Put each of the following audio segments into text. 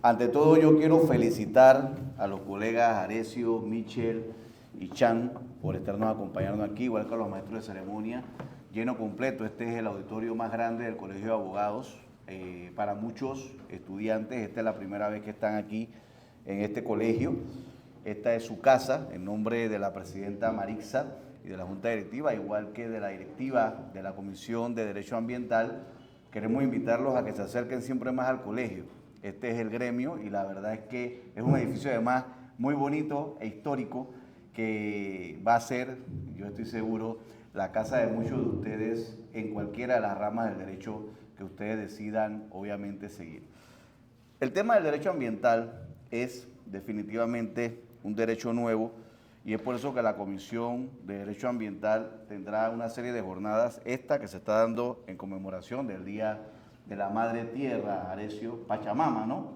Ante todo, yo quiero felicitar a los colegas Arecio, Michel y Chan por estarnos acompañando aquí, igual que a los maestros de ceremonia. Lleno completo, este es el auditorio más grande del Colegio de Abogados. Para muchos estudiantes, esta es la primera vez que están aquí en este colegio. Esta es su casa, en nombre de la presidenta Marixa y de la Junta Directiva, igual que de la directiva de la Comisión de Derecho Ambiental. Queremos invitarlos a que se acerquen siempre más al colegio. Este es el gremio y la verdad es que es un edificio además muy bonito e histórico que va a ser, yo estoy seguro, la casa de muchos de ustedes en cualquiera de las ramas del derecho que ustedes decidan obviamente seguir. El tema del derecho ambiental es definitivamente un derecho nuevo y es por eso que la Comisión de Derecho Ambiental tendrá una serie de jornadas, esta que se está dando en conmemoración del Día de la Madre Tierra, Arecio, Pachamama, ¿no?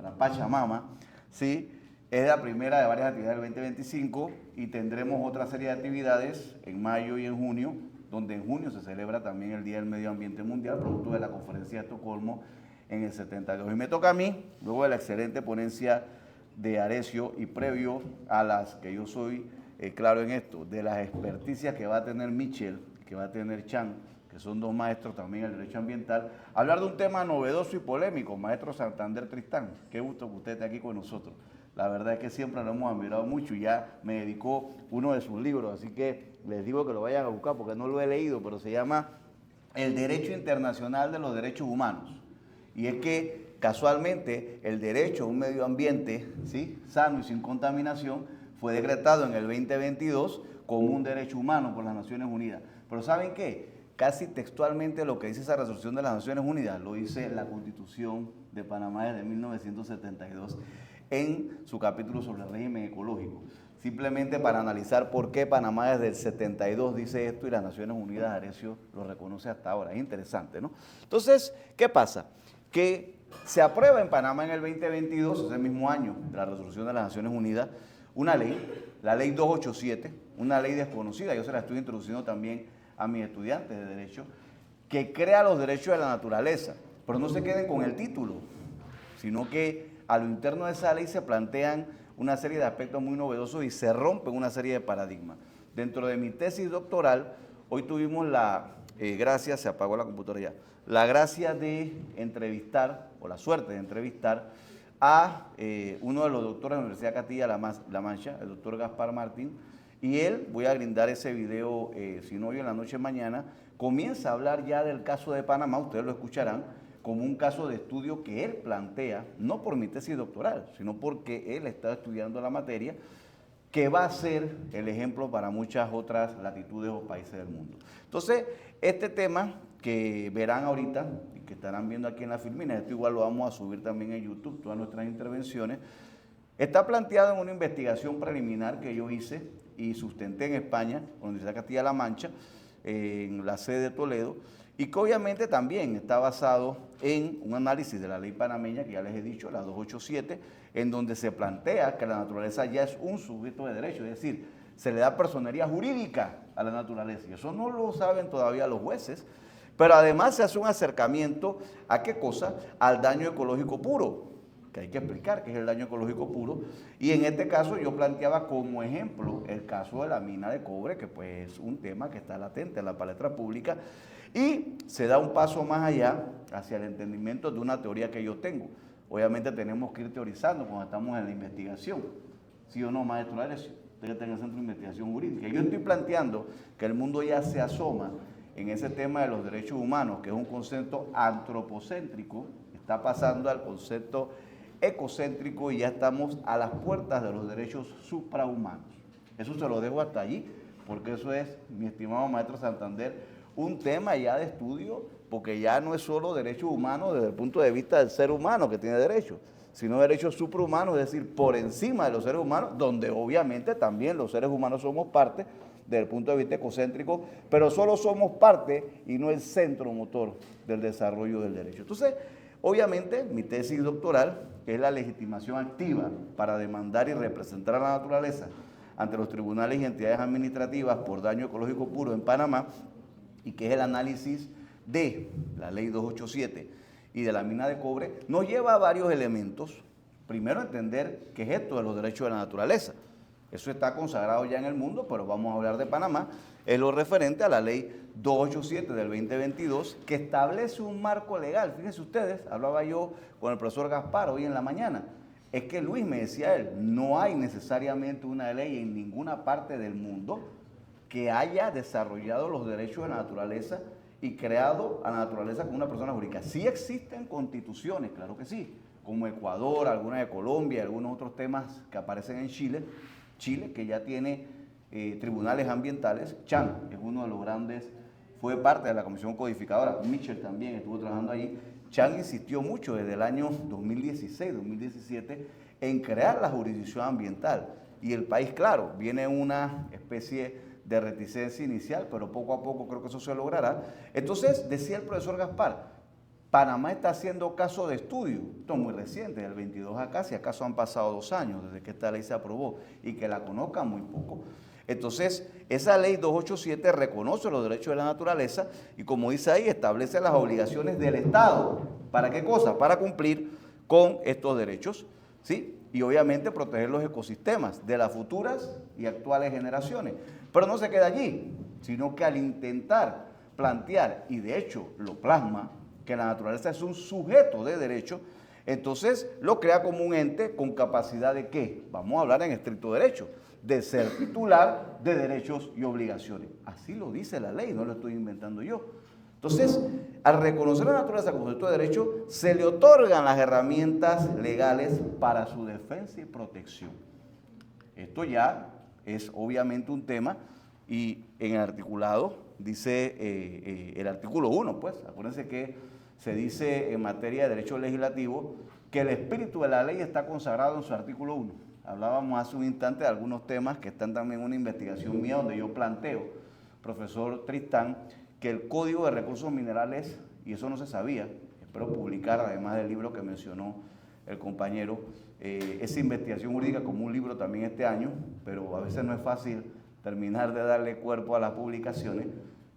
La Pachamama, sí, es la primera de varias actividades del 2025 y tendremos otra serie de actividades en mayo y en junio, donde en junio se celebra también el Día del Medio Ambiente Mundial, producto de la Conferencia de Estocolmo en el 72. Y me toca a mí, luego de la excelente ponencia de Arecio y previo a las que yo soy claro en esto, de las experticias que va a tener Michel, que va a tener Chan, que son dos maestros también en el derecho ambiental, hablar de un tema novedoso y polémico, maestro Santander Tristán. Qué gusto que usted esté aquí con nosotros. La verdad es que siempre lo hemos admirado mucho y ya me dedicó uno de sus libros, así que les digo que lo vayan a buscar porque no lo he leído, pero se llama El Derecho Internacional de los Derechos Humanos. Y es que casualmente el derecho a un medio ambiente, ¿sí?, sano y sin contaminación fue decretado en el 2022 como un derecho humano por las Naciones Unidas. Pero ¿saben qué? Casi textualmente lo que dice esa resolución de las Naciones Unidas lo dice la Constitución de Panamá desde 1972 en su capítulo sobre el régimen ecológico. Simplemente para analizar por qué Panamá desde el 72 dice esto y las Naciones Unidas, Arecio, lo reconoce hasta ahora. Es interesante, ¿no? Entonces, ¿qué pasa? Que se aprueba en Panamá en el 2022, ese mismo año, de la resolución de las Naciones Unidas, una ley, la ley 287, una ley desconocida, yo se la estoy introduciendo también a mis estudiantes de Derecho, que crea los derechos de la naturaleza, pero no se queden con el título, sino que a lo interno de esa ley se plantean una serie de aspectos muy novedosos y se rompen una serie de paradigmas. Dentro de mi tesis doctoral, hoy tuvimos la gracia, se apagó la computadora ya, la gracia de entrevistar, o la suerte de entrevistar, a uno de los doctores de la Universidad Castilla-La Mancha, el doctor Gaspar Martín, y él, voy a brindar ese video, si no hoy en la noche mañana, comienza a hablar ya del caso de Panamá, ustedes lo escucharán, como un caso de estudio que él plantea, no por mi tesis doctoral, sino porque él está estudiando la materia, que va a ser el ejemplo para muchas otras latitudes o países del mundo. Entonces, este tema que verán ahorita y que estarán viendo aquí en la filmina, esto igual lo vamos a subir también en YouTube, todas nuestras intervenciones, está planteado en una investigación preliminar que yo hice y sustenté en España, con la Universidad Castilla-La Mancha, en la sede de Toledo, y que obviamente también está basado en un análisis de la ley panameña, que ya les he dicho, la 287, en donde se plantea que la naturaleza ya es un sujeto de derecho, es decir, se le da personería jurídica a la naturaleza, y eso no lo saben todavía los jueces, pero además se hace un acercamiento a qué cosa, al daño ecológico puro, que hay que explicar qué es el daño ecológico puro, y en este caso yo planteaba como ejemplo el caso de la mina de cobre, que pues es un tema que está latente en la palestra pública, y se da un paso más allá hacia el entendimiento de una teoría que yo tengo. Obviamente tenemos que ir teorizando cuando estamos en la investigación, ¿sí o no, maestro Arecio? Usted que está en el Centro de Investigación Jurídica. Yo estoy planteando que el mundo ya se asoma en ese tema de los derechos humanos, que es un concepto antropocéntrico, está pasando al concepto ecocéntrico y ya estamos a las puertas de los derechos suprahumanos. Eso se lo dejo hasta allí, porque eso es, mi estimado maestro Santander, un tema ya de estudio, porque ya no es solo derechos humanos desde el punto de vista del ser humano que tiene derechos, sino derechos suprahumanos, es decir, por encima de los seres humanos, donde obviamente también los seres humanos somos parte desde el punto de vista ecocéntrico, pero solo somos parte y no el centro motor del desarrollo del derecho. Entonces, obviamente, mi tesis doctoral, que es la legitimación activa para demandar y representar a la naturaleza ante los tribunales y entidades administrativas por daño ecológico puro en Panamá, y que es el análisis de la ley 287 y de la mina de cobre, nos lleva a varios elementos Primero entender qué es esto de los derechos de la naturaleza. Eso está consagrado ya en el mundo, pero vamos a hablar de Panamá. Es lo referente a la ley 287 del 2022, que establece un marco legal. Fíjense ustedes, hablaba yo con el profesor Gaspar hoy en la mañana. Es que Luis, me decía él, no hay necesariamente una ley en ninguna parte del mundo que haya desarrollado los derechos de la naturaleza y creado a la naturaleza como una persona jurídica. Sí existen constituciones, claro que sí, como Ecuador, algunas de Colombia, algunos otros temas que aparecen en Chile, que ya tiene tribunales ambientales. Chan es uno de los grandes, fue parte de la comisión codificadora, Mitchell también estuvo trabajando allí. Chan insistió mucho desde el año 2016, 2017 en crear la jurisdicción ambiental y el país, claro, viene una especie de reticencia inicial, pero poco a poco creo que eso se logrará. Entonces, decía el profesor Gaspar, Panamá está haciendo caso de estudio, esto es muy reciente, del 22 acá, si acaso han pasado 2 años desde que esta ley se aprobó y que la conozcan muy poco. Entonces, esa ley 287 reconoce los derechos de la naturaleza y, como dice ahí, establece las obligaciones del Estado. ¿Para qué cosa? Para cumplir con estos derechos, ¿sí? Y obviamente proteger los ecosistemas de las futuras y actuales generaciones. Pero no se queda allí, sino que al intentar plantear, y de hecho lo plasma, que la naturaleza es un sujeto de derecho, entonces lo crea como un ente con capacidad de ¿qué? Vamos a hablar en estricto derecho, de ser titular de derechos y obligaciones. Así lo dice la ley, no lo estoy inventando yo. Entonces, al reconocer la naturaleza como sujeto de derecho, se le otorgan las herramientas legales para su defensa y protección. Esto ya es obviamente un tema y en el articulado dice el artículo 1, pues, acuérdense que se dice en materia de derecho legislativo que el espíritu de la ley está consagrado en su artículo 1. Hablábamos hace un instante de algunos temas que están también en una investigación mía donde yo planteo, profesor Tristán, que el Código de Recursos Minerales, y eso no se sabía, espero publicar además del libro que mencionó el compañero, esa investigación jurídica como un libro también este año, pero a veces no es fácil terminar de darle cuerpo a las publicaciones,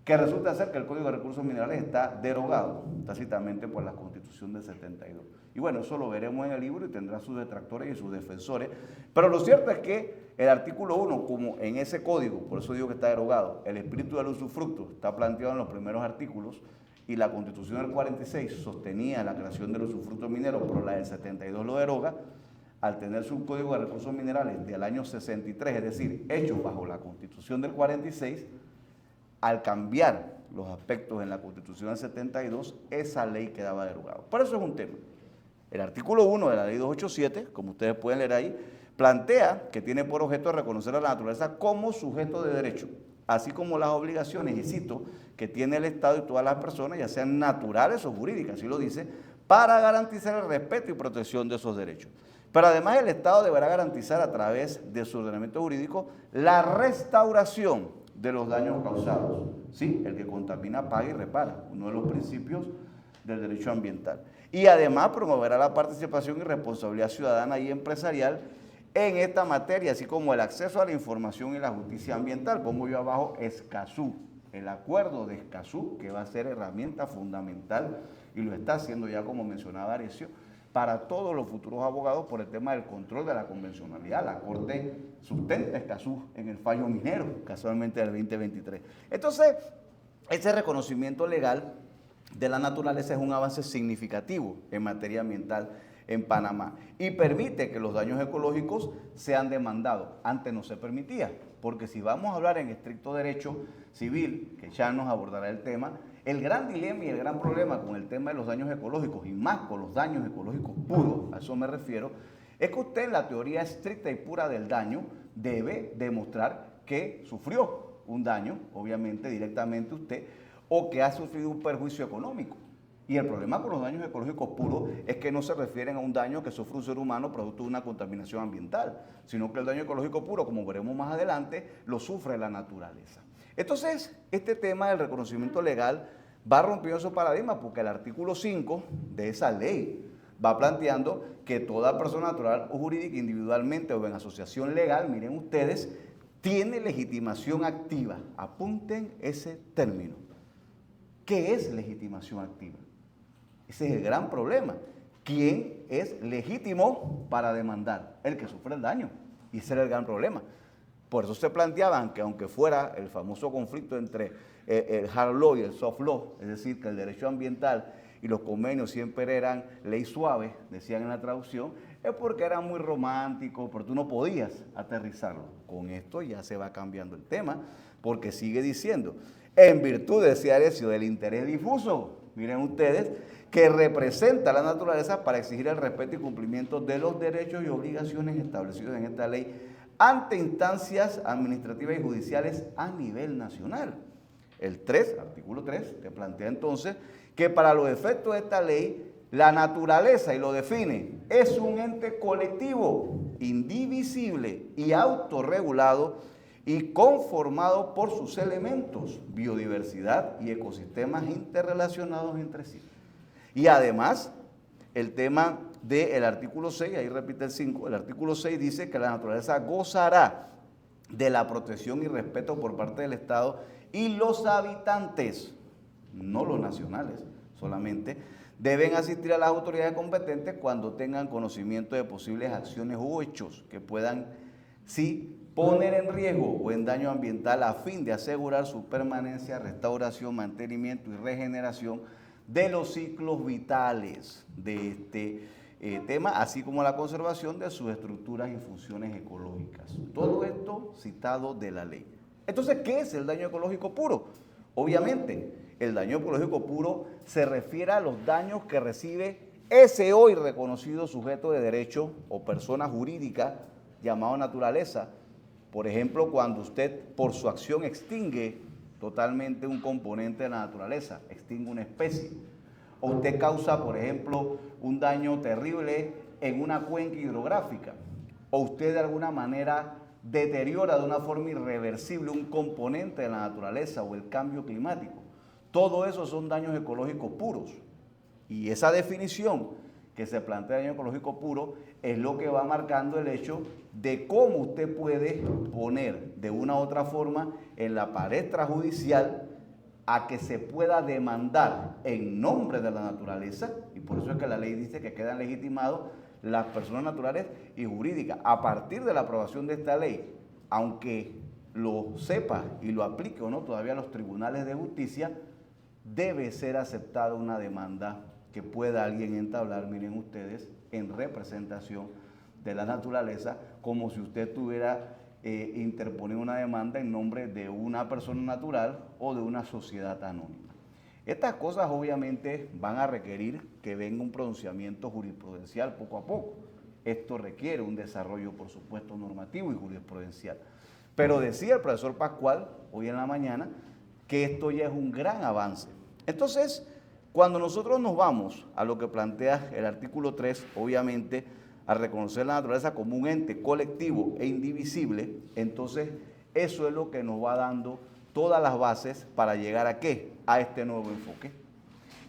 que resulta ser que el Código de Recursos Minerales está derogado tácitamente por la Constitución del 72. Y bueno, eso lo veremos en el libro y tendrá sus detractores y sus defensores, pero lo cierto es que el artículo 1, como en ese código, por eso digo que está derogado, el espíritu del usufructo está planteado en los primeros artículos, y la Constitución del 46 sostenía la creación del usufructo minero, pero la del 72 lo deroga, al tener su Código de Recursos Minerales del año 63, es decir, hecho bajo la Constitución del 46, al cambiar los aspectos en la Constitución del 72, esa ley quedaba derogada. Por eso es un tema. El artículo 1 de la ley 287, como ustedes pueden leer ahí, plantea que tiene por objeto reconocer a la naturaleza como sujeto de derecho, así como las obligaciones, y cito, que tiene el Estado y todas las personas, ya sean naturales o jurídicas, así lo dice, para garantizar el respeto y protección de esos derechos. Pero además el Estado deberá garantizar a través de su ordenamiento jurídico la restauración de los daños causados. Sí, el que contamina paga y repara, uno de los principios del derecho ambiental. Y además promoverá la participación y responsabilidad ciudadana y empresarial en esta materia, así como el acceso a la información y la justicia ambiental. Pongo yo abajo Escazú, el acuerdo de Escazú, que va a ser herramienta fundamental, y lo está haciendo ya, como mencionaba Arecio, para todos los futuros abogados por el tema del control de la convencionalidad. La Corte sustenta Escazú en el fallo minero, casualmente del 2023. Entonces, ese reconocimiento legal de la naturaleza es un avance significativo en materia ambiental en Panamá y permite que los daños ecológicos sean demandados. Antes no se permitía, porque si vamos a hablar en estricto derecho civil, que ya nos abordará el tema, el gran dilema y el gran problema con el tema de los daños ecológicos, y más con los daños ecológicos puros, a eso me refiero, es que usted en la teoría estricta y pura del daño debe demostrar que sufrió un daño, obviamente directamente usted, o que ha sufrido un perjuicio económico. Y el problema con los daños ecológicos puros es que no se refieren a un daño que sufre un ser humano producto de una contaminación ambiental, sino que el daño ecológico puro, como veremos más adelante, lo sufre la naturaleza. Entonces, este tema del reconocimiento legal va rompiendo esos paradigmas porque el artículo 5 de esa ley va planteando que toda persona natural o jurídica, individualmente o en asociación legal, miren ustedes, tiene legitimación activa. Apunten ese término. ¿Qué es legitimación activa? Ese es el gran problema. quién es legítimo para demandar, el que sufre el daño. Y ese era el gran problema. Por eso se planteaban que aunque fuera el famoso conflicto entre el hard law y el soft law, es decir, que el derecho ambiental y los convenios siempre eran ley suave, decían en la traducción, es porque eran muy románticos, pero tú no podías aterrizarlo. Con esto ya se va cambiando el tema, porque sigue diciendo, en virtud, decía Arecio, del interés difuso, miren ustedes, que representa la naturaleza para exigir el respeto y cumplimiento de los derechos y obligaciones establecidos en esta ley ante instancias administrativas y judiciales a nivel nacional. El 3, artículo 3, te plantea entonces que para los efectos de esta ley, la naturaleza, y lo define, es un ente colectivo, indivisible y autorregulado y conformado por sus elementos, biodiversidad y ecosistemas interrelacionados entre sí. Y además, el tema del artículo 6, ahí repite el 5, el artículo 6 dice que la naturaleza gozará de la protección y respeto por parte del Estado y los habitantes, no los nacionales solamente, deben asistir a las autoridades competentes cuando tengan conocimiento de posibles acciones u hechos que puedan, sí, poner en riesgo o en daño ambiental a fin de asegurar su permanencia, restauración, mantenimiento y regeneración de los ciclos vitales de este tema, así como la conservación de sus estructuras y funciones ecológicas. Todo esto citado de la ley. Entonces, ¿qué es el daño ecológico puro? Obviamente, el daño ecológico puro se refiere a los daños que recibe ese hoy reconocido sujeto de derecho o persona jurídica llamado naturaleza. Por ejemplo, cuando usted por su acción extingue totalmente un componente de la naturaleza, extingue una especie, o usted causa, por ejemplo, un daño terrible en una cuenca hidrográfica, o usted de alguna manera deteriora de una forma irreversible un componente de la naturaleza o el cambio climático. Todo eso son daños ecológicos puros. Y esa definición que se plantea de daño ecológico puro es lo que va marcando el hecho de cómo usted puede poner de una u otra forma en la palestra judicial a que se pueda demandar en nombre de la naturaleza, y por eso es que la ley dice que quedan legitimados las personas naturales y jurídicas. A partir de la aprobación de esta ley, aunque lo sepa y lo aplique o no todavía los tribunales de justicia, debe ser aceptada una demanda que pueda alguien entablar, miren ustedes, en representación de la naturaleza, como si usted tuviera interponer una demanda en nombre de una persona natural o de una sociedad anónima. Estas cosas obviamente van a requerir que venga un pronunciamiento jurisprudencial poco a poco. Esto requiere un desarrollo, por supuesto, normativo y jurisprudencial. Pero decía el profesor Pascual hoy en la mañana que esto ya es un gran avance. Entonces, cuando nosotros nos vamos a lo que plantea el artículo 3, obviamente, a reconocer la naturaleza como un ente colectivo e indivisible, entonces eso es lo que nos va dando todas las bases para llegar a ¿qué? A este nuevo enfoque.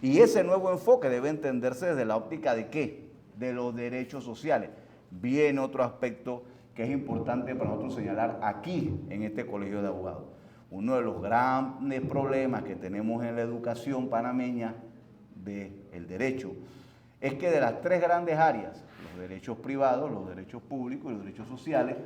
Y ese nuevo enfoque debe entenderse desde la óptica de ¿qué? De los derechos sociales. Viene otro aspecto que es importante para nosotros señalar aquí en este colegio de abogados. Uno de los grandes problemas que tenemos en la educación panameña del derecho es que de las tres grandes áreas, los derechos privados, los derechos públicos y los derechos sociales,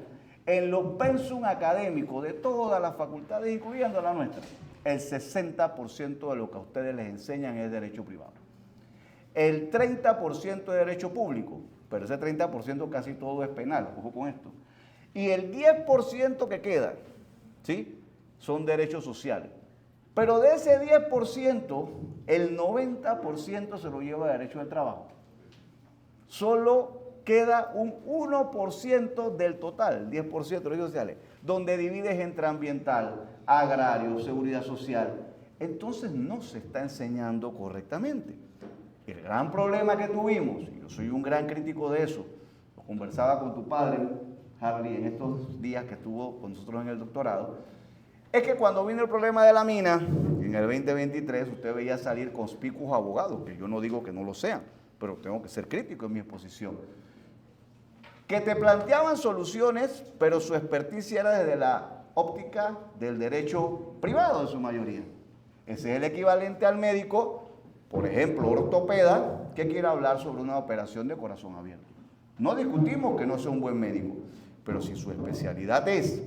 en los pensum académicos de todas las facultades, incluyendo la nuestra, el 60% de lo que a ustedes les enseñan es derecho privado. El 30% de derecho público, pero ese 30% casi todo es penal, ojo con esto. Y el 10% que queda, ¿sí?, son derechos sociales. Pero de ese 10%, el 90% se lo lleva a derecho del trabajo. Solo queda un 1% del total, 10% de derechos sociales, donde divides entre ambiental, agrario, seguridad social. Entonces no se está enseñando correctamente. El gran problema que tuvimos, y yo soy un gran crítico de eso, lo conversaba con tu padre, Harley, en estos días que estuvo con nosotros en el doctorado, es que cuando vino el problema de la mina, en el 2023, usted veía salir conspicuos abogados, que yo no digo que no lo sean, pero tengo que ser crítico en mi exposición, que te planteaban soluciones, pero su experticia era desde la óptica del derecho privado en su mayoría. Ese es el equivalente al médico, por ejemplo, ortopeda, que quiera hablar sobre una operación de corazón abierto. No discutimos que no sea un buen médico, pero si su especialidad es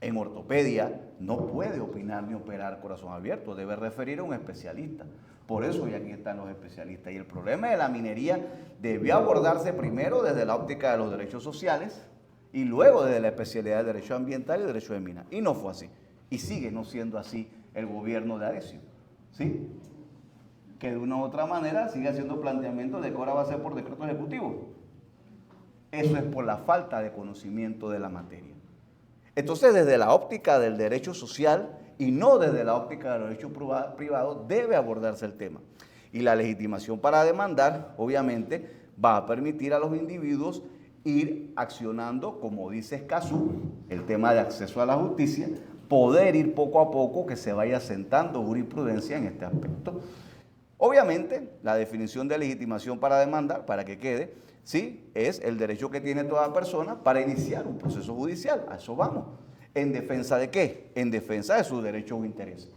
en ortopedia, no puede opinar ni operar corazón abierto, debe referir a un especialista. Por eso, y aquí están los especialistas. Y el problema de la minería debió abordarse primero desde la óptica de los derechos sociales y luego desde la especialidad de derecho ambiental y derecho de mina. Y no fue así. Y sigue no siendo así el gobierno de Arecio. ¿Sí? Que de una u otra manera sigue haciendo planteamientos de que ahora va a ser por decreto ejecutivo. Eso es por la falta de conocimiento de la materia. Entonces, desde la óptica del derecho social y no desde la óptica del derecho privado, debe abordarse el tema. Y la legitimación para demandar, obviamente, va a permitir a los individuos ir accionando, como dice Escazú, el tema de acceso a la justicia, poder ir poco a poco que se vaya sentando jurisprudencia en este aspecto. Obviamente, la definición de legitimación para demandar, para que quede, sí, es el derecho que tiene toda persona para iniciar un proceso judicial. A eso vamos. ¿En defensa de qué? En defensa de sus derechos o intereses.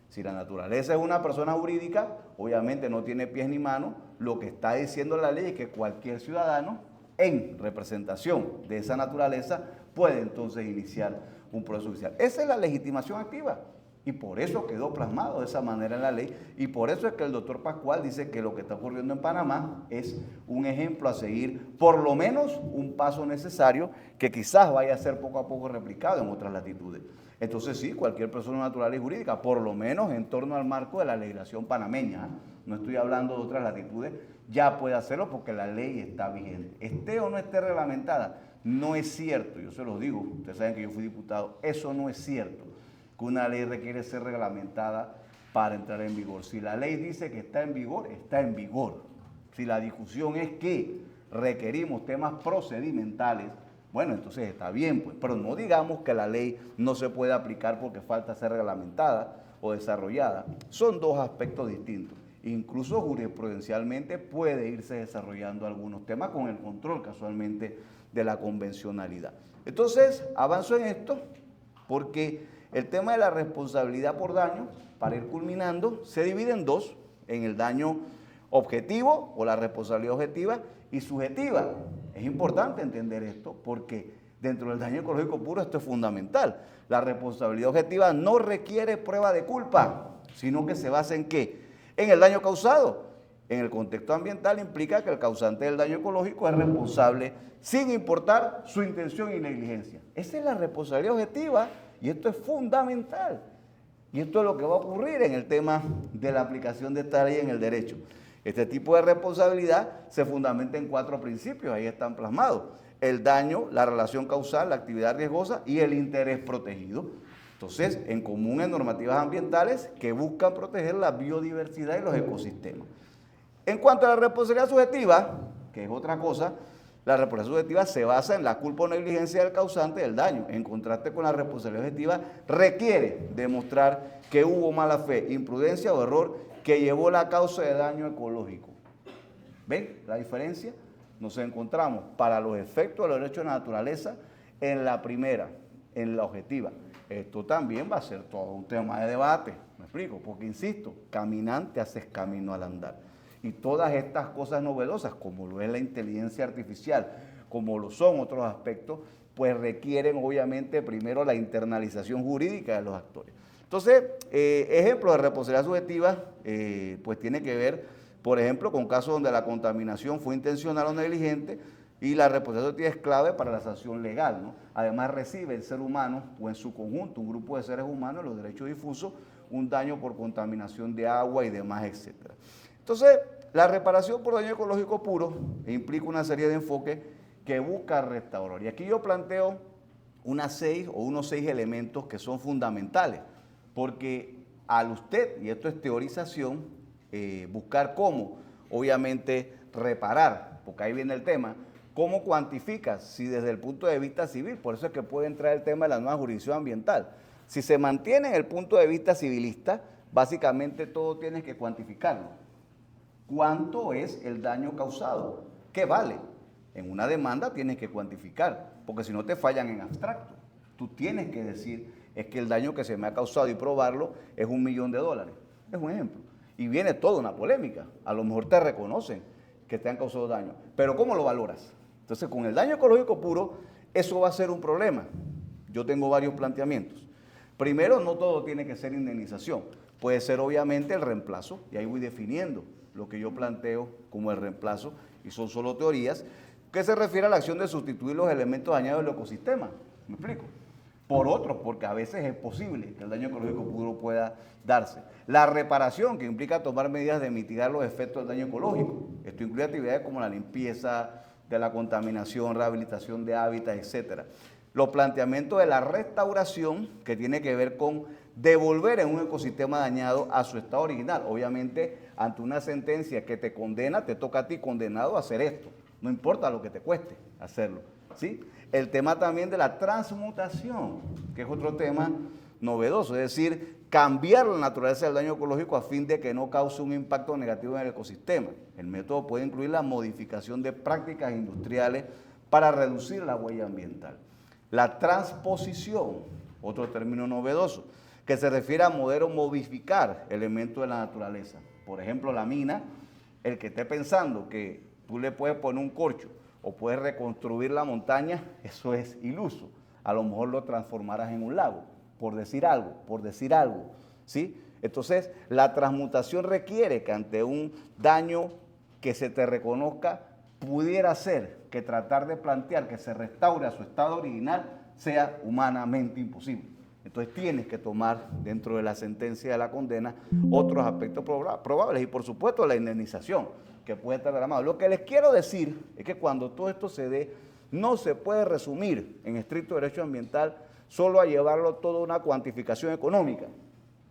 Si la naturaleza es una persona jurídica, obviamente no tiene pies ni manos, lo que está diciendo la ley es que cualquier ciudadano, en representación de esa naturaleza, puede entonces iniciar un proceso judicial. Esa es la legitimación activa. Y por eso quedó plasmado de esa manera en la ley, y por eso es que el doctor Pascual dice que lo que está ocurriendo en Panamá es un ejemplo a seguir, por lo menos un paso necesario que quizás vaya a ser poco a poco replicado en otras latitudes. Entonces sí, cualquier persona natural y jurídica, por lo menos en torno al marco de la legislación panameña, no estoy hablando de otras latitudes, ya puede hacerlo porque la ley está vigente. Esté o no esté reglamentada, no es cierto, yo se los digo, ustedes saben que yo fui diputado, eso no es cierto. Que una ley requiere ser reglamentada para entrar en vigor. Si la ley dice que está en vigor, está en vigor. Si la discusión es que requerimos temas procedimentales, bueno, entonces está bien, pues, pero no digamos que la ley no se puede aplicar porque falta ser reglamentada o desarrollada. Son dos aspectos distintos. Incluso jurisprudencialmente puede irse desarrollando algunos temas con el control casualmente de la convencionalidad. Entonces, avanzo en esto porque el tema de la responsabilidad por daño, para ir culminando, se divide en dos, en el daño objetivo o la responsabilidad objetiva y subjetiva. Es importante entender esto porque dentro del daño ecológico puro esto es fundamental. La responsabilidad objetiva no requiere prueba de culpa, sino que se basa en ¿qué? En el daño causado. En el contexto ambiental implica que el causante del daño ecológico es responsable sin importar su intención y negligencia. Esa es la responsabilidad objetiva. Y esto es fundamental. Y esto es lo que va a ocurrir en el tema de la aplicación de esta ley en el derecho. Este tipo de responsabilidad se fundamenta en 4 principios, ahí están plasmados. El daño, la relación causal, la actividad riesgosa y el interés protegido. Entonces, en común en normativas ambientales que buscan proteger la biodiversidad y los ecosistemas. En cuanto a la responsabilidad subjetiva, que es otra cosa, la responsabilidad subjetiva se basa en la culpa o negligencia del causante del daño. En contraste con la responsabilidad objetiva, requiere demostrar que hubo mala fe, imprudencia o error que llevó la causa de daño ecológico. ¿Ven la diferencia? Nos encontramos para los efectos de los derechos de la naturaleza en la primera, en la objetiva. Esto también va a ser todo un tema de debate, ¿me explico? Porque, insisto, caminante haces camino al andar. Y todas estas cosas novedosas, como lo es la inteligencia artificial, como lo son otros aspectos, pues requieren obviamente primero la internalización jurídica de los actores. Entonces, ejemplo de responsabilidad subjetiva, pues tiene que ver, por ejemplo, con casos donde la contaminación fue intencional o negligente y la responsabilidad subjetiva es clave para la sanción legal, ¿no? Además, recibe el ser humano o en su conjunto, un grupo de seres humanos, los derechos difusos, un daño por contaminación de agua y demás, etcétera. Entonces, la reparación por daño ecológico puro implica una serie de enfoques que busca restaurar. Y aquí yo planteo unos 6 elementos que son fundamentales, porque al usted, y esto es teorización, buscar cómo, obviamente, reparar, porque ahí viene el tema, cómo cuantificas, si desde el punto de vista civil, por eso es que puede entrar el tema de la nueva jurisdicción ambiental. Si se mantiene en el punto de vista civilista, básicamente todo tienes que cuantificarlo. ¿Cuánto es el daño causado? ¿Qué vale? En una demanda tienes que cuantificar, porque si no te fallan en abstracto. Tú tienes que decir, es que el daño que se me ha causado y probarlo es $1 millón. Es un ejemplo. y viene toda una polémica. A lo mejor te reconocen que te han causado daño, pero ¿cómo lo valoras? Entonces, con el daño ecológico puro, eso va a ser un problema. Yo tengo varios planteamientos. Primero, no todo tiene que ser indemnización. Puede ser obviamente el reemplazo, y ahí voy definiendo lo que yo planteo como el reemplazo, y son solo teorías, que se refiere a la acción de sustituir los elementos dañados del ecosistema. ¿Me explico? Por otros, porque a veces es posible que el daño ecológico puro pueda darse. La reparación, que implica tomar medidas de mitigar los efectos del daño ecológico. Esto incluye actividades como la limpieza de la contaminación, rehabilitación de hábitats, etcétera. Los planteamientos de la restauración, que tiene que ver con devolver en un ecosistema dañado a su estado original. Obviamente, ante una sentencia que te condena, te toca a ti condenado a hacer esto. No importa lo que te cueste hacerlo, ¿sí? El tema también de la transmutación, que es otro tema novedoso, es decir, cambiar la naturaleza del daño ecológico a fin de que no cause un impacto negativo en el ecosistema. El método puede incluir la modificación de prácticas industriales para reducir la huella ambiental. La transposición, otro término novedoso, que se refiere a modificar elementos de la naturaleza. Por ejemplo, la mina, el que esté pensando que tú le puedes poner un corcho o puedes reconstruir la montaña, eso es iluso. A lo mejor lo transformarás en un lago, por decir algo, ¿sí? Entonces, la transmutación requiere que ante un daño que se te reconozca, pudiera ser que tratar de plantear que se restaure a su estado original sea humanamente imposible. Entonces tienes que tomar dentro de la sentencia de la condena otros aspectos probables y por supuesto la indemnización que puede estar derramado. Lo que les quiero decir es que cuando todo esto se dé, no se puede resumir en estricto derecho ambiental solo a llevarlo todo a una cuantificación económica.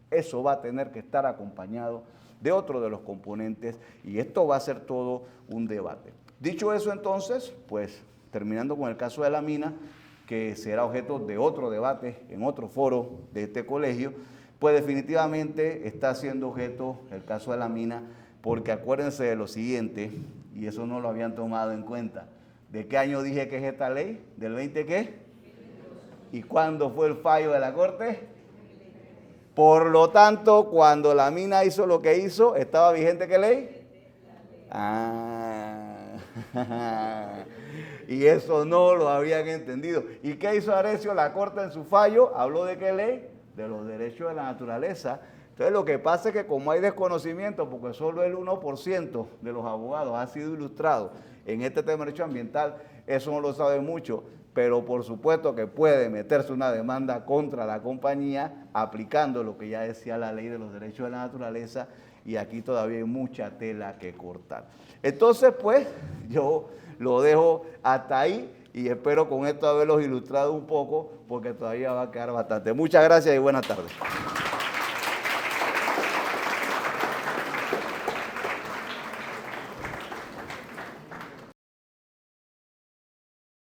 Eso va a tener que estar acompañado de otro de los componentes y esto va a ser todo un debate. Dicho eso entonces, pues terminando con el caso de la mina, que será objeto de otro debate en otro foro de este colegio, pues definitivamente está siendo objeto el caso de la mina, porque acuérdense de lo siguiente, y eso no lo habían tomado en cuenta. ¿De qué año dije que es esta ley? ¿Del 20 qué? ¿Y cuándo fue el fallo de la Corte? Por lo tanto, cuando la mina hizo lo que hizo, ¿estaba vigente qué ley? Y eso no lo habían entendido. ¿Y qué hizo Arecio? La Corte en su fallo habló de qué ley? De los derechos de la naturaleza. Entonces lo que pasa es que como hay desconocimiento, porque solo el 1% de los abogados ha sido ilustrado en este tema de derecho ambiental, eso no lo sabe mucho, pero por supuesto que puede meterse una demanda contra la compañía aplicando lo que ya decía la ley de los derechos de la naturaleza y aquí todavía hay mucha tela que cortar. Entonces, pues, yo lo dejo hasta ahí y espero con esto haberlos ilustrado un poco porque todavía va a quedar bastante. Muchas gracias y buenas tardes.